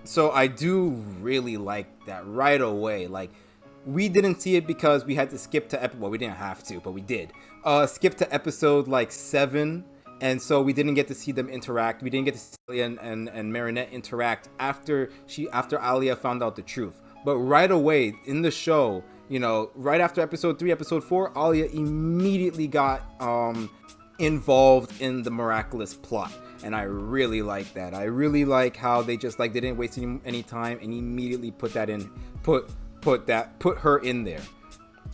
So I do really like that right away. Like, we didn't see it because we had to skip to well, we didn't have to, but we did. Skip to episode like 7, and so we didn't get to see them interact. We didn't get to see Alia and Marinette interact after Alia found out the truth. But right away in the show, right after episode 3, episode 4, Alia immediately got involved in the Miraculous plot, and I really like that. I really like how they just like didn't waste any time and immediately put her in there.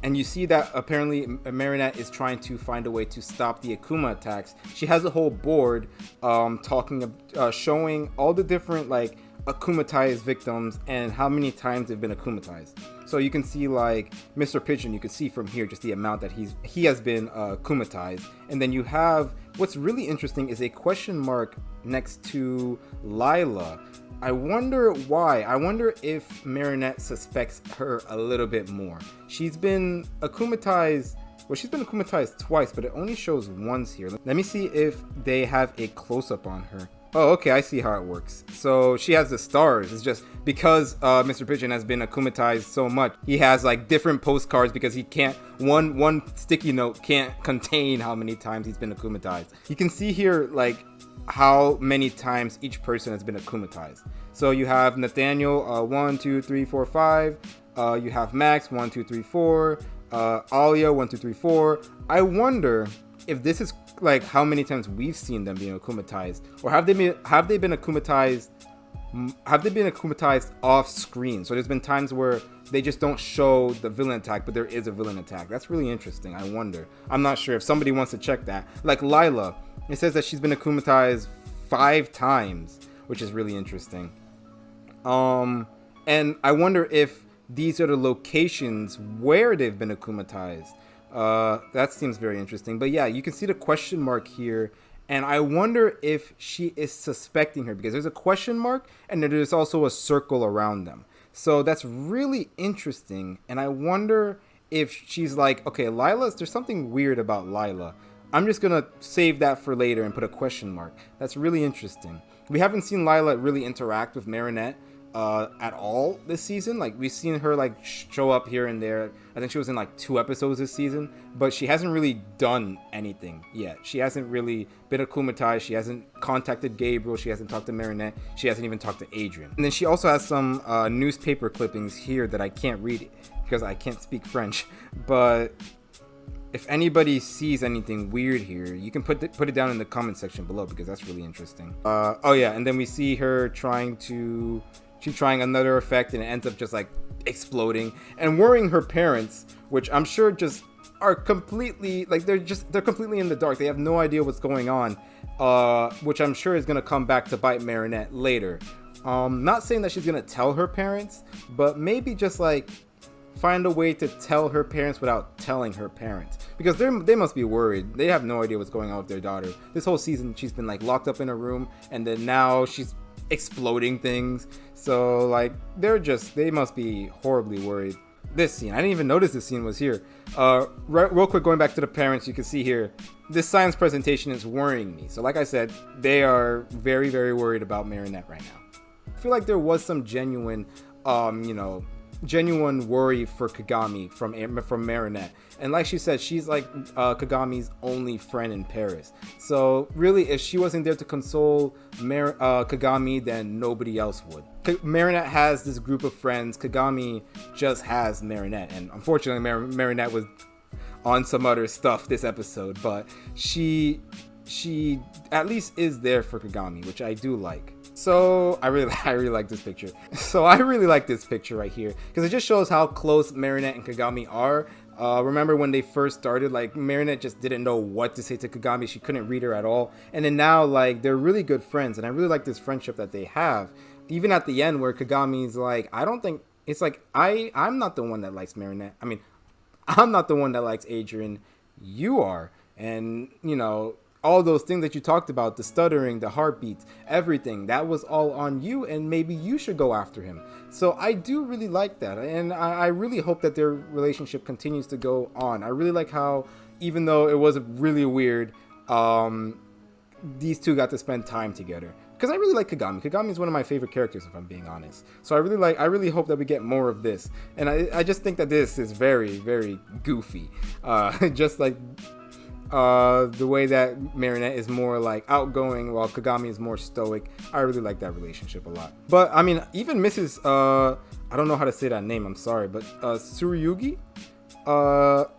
And you see that apparently Marinette is trying to find a way to stop the Akuma attacks. She has a whole board showing all the different like akumatized victims and how many times they've been akumatized. So you can see like Mr. Pigeon, you can see from here just the amount that he has been akumatized. And then you have, what's really interesting is a question mark next to Lila. I wonder why. I wonder if Marinette suspects her a little bit more. She's been akumatized. Well, she's been akumatized twice, but it only shows once here. Let me see if they have a close-up on her. Oh, okay, I see how it works. So she has the stars. It's just because Mr. Pigeon has been akumatized so much, he has like different postcards because he can't, one sticky note can't contain how many times he's been akumatized. You can see here like how many times each person has been akumatized. So you have Nathaniel, 1, 2, 3, 4, 5. You have Max, 1, 2, 3, 4. Alia, 1, 2, 3, 4. I wonder if this is like how many times we've seen them being akumatized, or have they been akumatized? Have they been akumatized off screen? So there's been times where they just don't show the villain attack, but there is a villain attack. That's really interesting. I wonder. I'm not sure if somebody wants to check that. Like Lila, it says that she's been akumatized 5 times, which is really interesting. And I wonder if these are the locations where they've been akumatized. That seems very interesting. But yeah, you can see the question mark here. And I wonder if she is suspecting her, because there's a question mark and then there's also a circle around them. So that's really interesting. And I wonder if she's like, okay, there's something weird about Lila. I'm just going to save that for later and put a question mark. That's really interesting. We haven't seen Lila really interact with Marinette at all this season. Like, we've seen her like show up here and there. I think she was in like 2 episodes this season, but she hasn't really done anything yet. She hasn't really been akumatized. She hasn't contacted Gabriel. She hasn't talked to Marinette. She hasn't even talked to Adrian. And then she also has some newspaper clippings here that I can't read because I can't speak French. But if anybody sees anything weird here, you can put it down in the comment section below, because that's really interesting. Oh yeah, and then we see her trying another effect, and it ends up just like exploding and worrying her parents, which I'm sure just are completely like they're completely in the dark. They have no idea what's going on, which I'm sure is gonna come back to bite Marinette later. Not saying that she's gonna tell her parents, but maybe just like find a way to tell her parents without telling her parents, because they must be worried. They have no idea what's going on with their daughter. This whole season she's been like locked up in a room, and then now she's exploding things. So like they must be horribly worried. This scene, I didn't even notice this scene was here. Real quick, going back to the parents, you can see here this science presentation is worrying me. So like I said, they are very, very worried about Marinette right now. I feel like there was some genuine worry for Kagami from Marinette. And like she said, she's like Kagami's only friend in Paris. So really, if she wasn't there to console Kagami, then nobody else would. Marinette has this group of friends. Kagami just has Marinette. And unfortunately, Marinette was on some other stuff this episode. But she at least is there for Kagami, which I do like. So I really like this picture. So I really like this picture right here, because it just shows how close Marinette and Kagami are. Remember when they first started, like Marinette just didn't know what to say to Kagami. She couldn't read her at all. And then now like they're really good friends, and I really like this friendship that they have. Even at the end where Kagami's like, I don't think it's like I'm not the one that likes Marinette. I mean, I'm not the one that likes Adrian. You are. And all those things that you talked about, the stuttering, the heartbeats, everything, that was all on you, and maybe you should go after him. So I do really like that, and I really hope that their relationship continues to go on. I really like how, even though it was really weird, these two got to spend time together. because I really like Kagami. Kagami is one of my favorite characters, if I'm being honest. So I really hope that we get more of this. And I just think that this is very, very goofy. Just like the way that Marinette is more like outgoing while Kagami is more stoic. I really like that relationship a lot. But I mean, even Mrs. I don't know how to say that name, I'm sorry, but Tsuruyugi,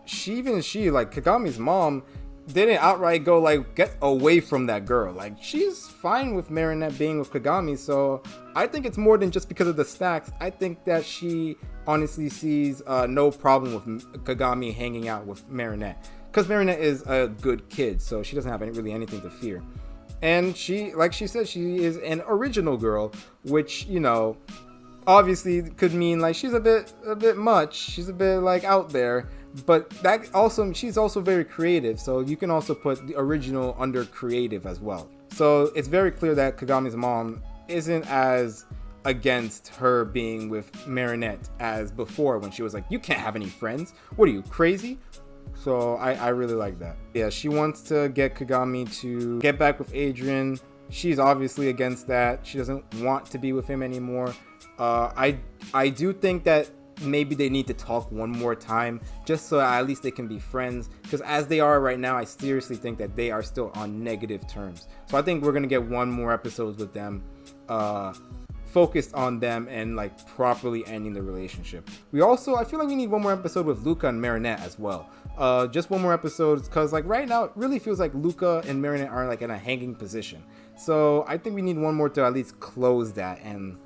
she like Kagami's mom didn't outright go like get away from that girl. Like, she's fine with Marinette being with Kagami. So I think it's more than just because of the stacks. I think that she honestly sees no problem with Kagami hanging out with Marinette, because Marinette is a good kid, so she doesn't have really anything to fear. And she, like she said, she is an original girl, which, you know, obviously could mean like she's a bit much. She's a bit like out there, but that also, she's also very creative. So you can also put the original under creative as well. So it's very clear that Kagami's mom isn't as against her being with Marinette as before, when she was like, you can't have any friends. What are you, crazy? So I really like that. Yeah, she wants to get Kagami to get back with Adrian. She's obviously against that. She doesn't want to be with him anymore. I do think that maybe they need to talk one more time, just so at least they can be friends, because as they are right now, I seriously think that they are still on negative terms. So I think we're gonna get one more episodes with them, focused on them and like properly ending the relationship. I feel like we need one more episode with Luca and Marinette as well. Just one more episode, because like right now it really feels like Luca and Marinette are like in a hanging position. So I think we need one more to at least close that and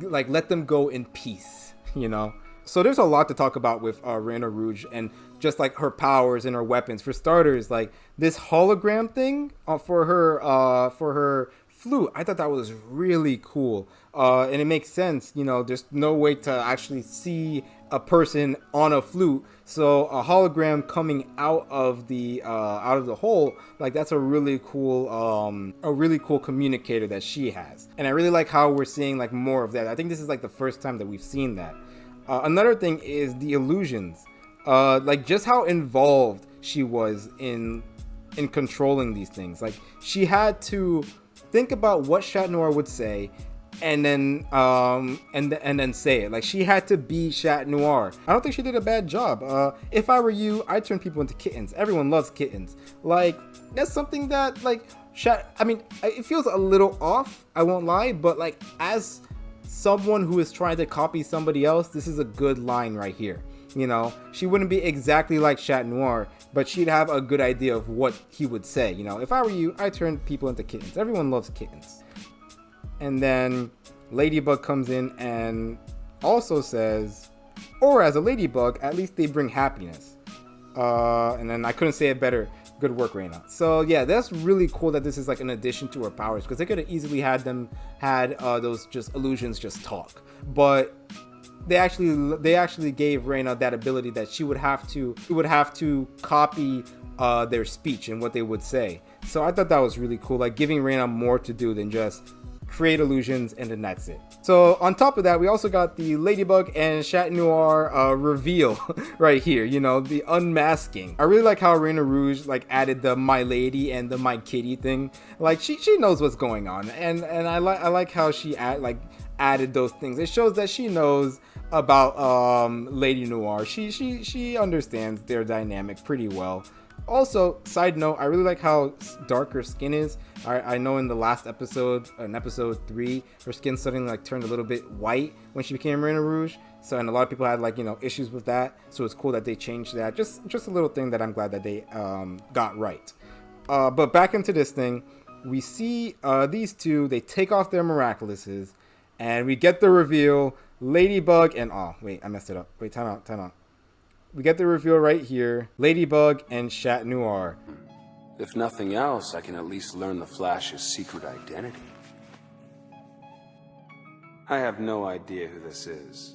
like let them go in peace, you know. So there's a lot to talk about with Rena Rouge, and just like her powers and her weapons. For starters, like this hologram thing for her flute, I thought that was really cool, and it makes sense. You know, there's no way to actually see a person on a flute, so a hologram coming out of the hole, like that's a really cool communicator that she has. And I really like how we're seeing like more of that. I think this is like the first time that we've seen that. Another thing is the illusions, like just how involved she was in controlling these things. Like, she had to think about what Chat Noir would say, and then say it. Like, she had to be Chat Noir. I don't think she did a bad job. If I were you, I'd turn people into kittens. Everyone loves kittens. Like, that's something that like I mean, it feels a little off, I won't lie, but like as someone who is trying to copy somebody else, this is a good line right here. You know, she wouldn't be exactly like Chat Noir, but she'd have a good idea of what he would say. You know, if I were you, I'd turn people into kittens. Everyone loves kittens. And then Ladybug comes in and also says, or as a ladybug, at least they bring happiness. And then I couldn't say it better. Good work, Rena. So yeah, that's really cool that this is like an addition to her powers, because they could have easily had those just illusions just talk, but they actually gave Rena that ability that she would have to copy their speech and what they would say. So I thought that was really cool, like giving Rena more to do than just create illusions and then that's it. So on top of that, we also got the Ladybug and Chat Noir reveal right here, you know, the unmasking. I really like how Rena Rouge like added the my lady and the my kitty thing. Like she knows what's going on, and I like how she added those things. It shows that she knows about Lady Noir. She understands their dynamic pretty well. Also, side note, I really like how dark her skin is. I know in the last episode, in episode 3, her skin suddenly like turned a little bit white when she became Rena Rouge. So, and a lot of people had like, you know, issues with that. So it's cool that they changed that. Just a little thing that I'm glad that they got right. But back into this thing, we see these two, they take off their Miraculouses, and we get the reveal. Ladybug and, oh, wait, I messed it up. Wait, time out. We get the reveal right here. Ladybug and Chat Noir. If nothing else, I can at least learn the Flash's secret identity. I have no idea who this is.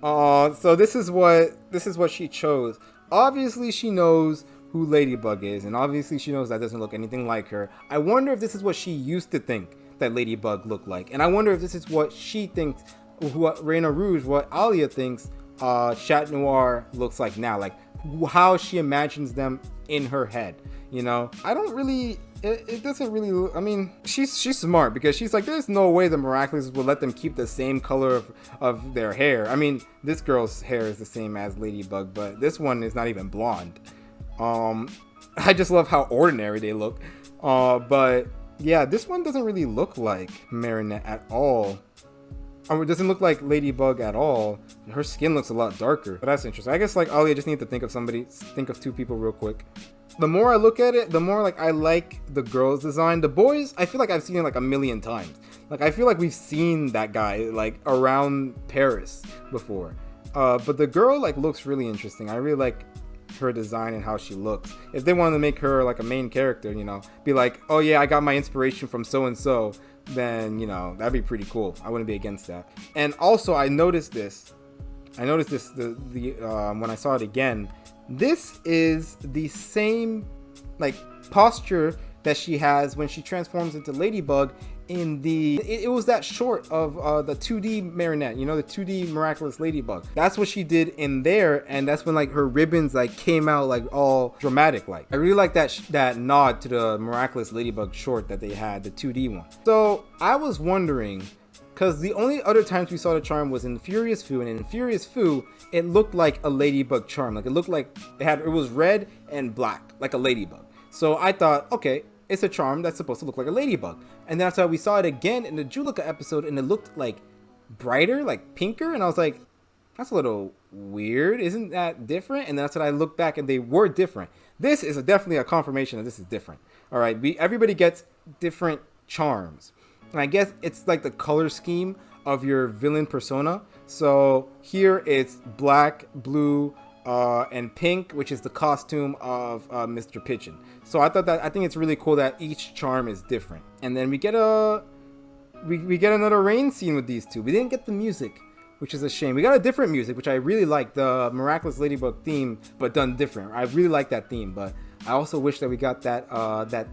So this is what she chose. Obviously, she knows who Ladybug is, and obviously she knows that doesn't look anything like her. I wonder if this is what she used to think that Ladybug looked like, and I wonder if this is what she thinks, what Rena Rouge, what Alia thinks Chat Noir looks like now, like how she imagines them in her head. You know, I don't really it doesn't really. I mean, she's smart because she's like, there's no way the Miraculous will let them keep the same color of their hair. I mean, this girl's hair is the same as Ladybug, but this one is not even blonde. I just love how ordinary they look. But yeah, this one doesn't really look like Marinette at all. It doesn't look like Ladybug at all. Her skin looks a lot darker. But that's interesting. I guess like Ollie, I just need to think of two people real quick. The more I look at it, the more like I like the girls' design. The boys, I feel like I've seen it like a million times. Like I feel like we've seen that guy like around Paris before. But the girl like looks really interesting. I really like her design and how she looks. If they wanted to make her like a main character, you know, be like, oh yeah, I got my inspiration from so and so, then you know that'd be pretty cool. I wouldn't be against that. And also I noticed this when I saw it again. This is the same like posture that she has when she transforms into Ladybug in it was that short of the 2D Marinette, you know, the 2D Miraculous Ladybug. That's what she did in there, and that's when like her ribbons like came out like all dramatic. Like I really like that nod to the Miraculous Ladybug short that they had, the 2D one. So I was wondering, because the only other times we saw the charm was in Furious Fu, and in Furious Fu it looked like a Ladybug charm. Like it looked like it was red and black like a Ladybug. So I thought, okay, it's a charm that's supposed to look like a ladybug. And that's how we saw it again in the Juleka episode, and it looked like brighter, like pinker. And I was like, that's a little weird. Isn't that different? And that's when I looked back and they were different. This is definitely a confirmation that this is different. All right, everybody gets different charms. And I guess it's like the color scheme of your villain persona. So here it's black, blue, and pink, which is the costume of Mr. Pigeon. So I think it's really cool that each charm is different. And then we get another rain scene with these two. We didn't get the music, which is a shame. We got a different music, which I really like, the Miraculous Ladybug theme, but done different. I really like that theme, but I also wish that we got that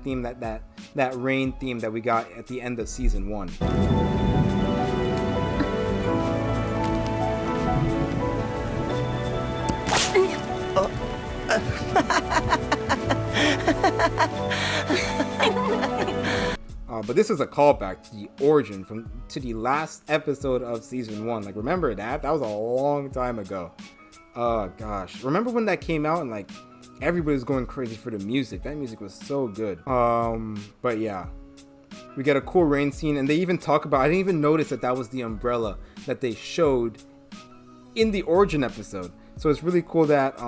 theme, that rain theme that we got at the end of season 1. But this is a callback to the origin to the last episode of season 1. Like, remember that? That was a long time ago. Oh gosh, remember when that came out and like everybody was going crazy for the music? That music was so good. But yeah, we get a cool rain scene, and they even talk about. I didn't even notice that was the umbrella that they showed in the origin episode. So it's really cool that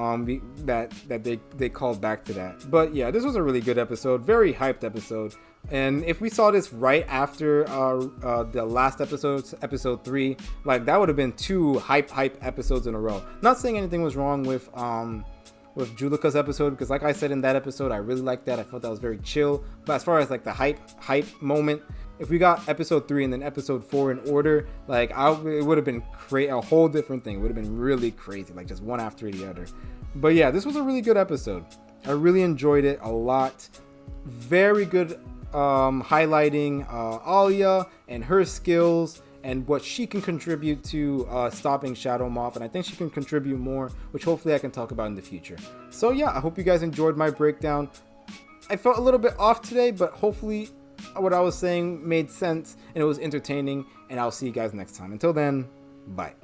they called back to that. But yeah, this was a really good episode, very hyped episode. And if we saw this right after the last episode 3, like that would have been 2 hype episodes in a row. Not saying anything was wrong with Juleka's episode, because like I said in that episode, I really liked that. I felt that was very chill. But as far as like the hype moment, if we got episode 3 and then episode 4 in order, like it would have been a whole different thing. It would have been really crazy, like just one after the other. But yeah, this was a really good episode. I really enjoyed it a lot. Very good highlighting Alia and her skills and what she can contribute to stopping Shadow Moth, and I think she can contribute more, which hopefully I can talk about in the future. So yeah, I hope you guys enjoyed my breakdown. I felt a little bit off today, but hopefully what I was saying made sense and it was entertaining, and I'll see you guys next time. Until then, bye.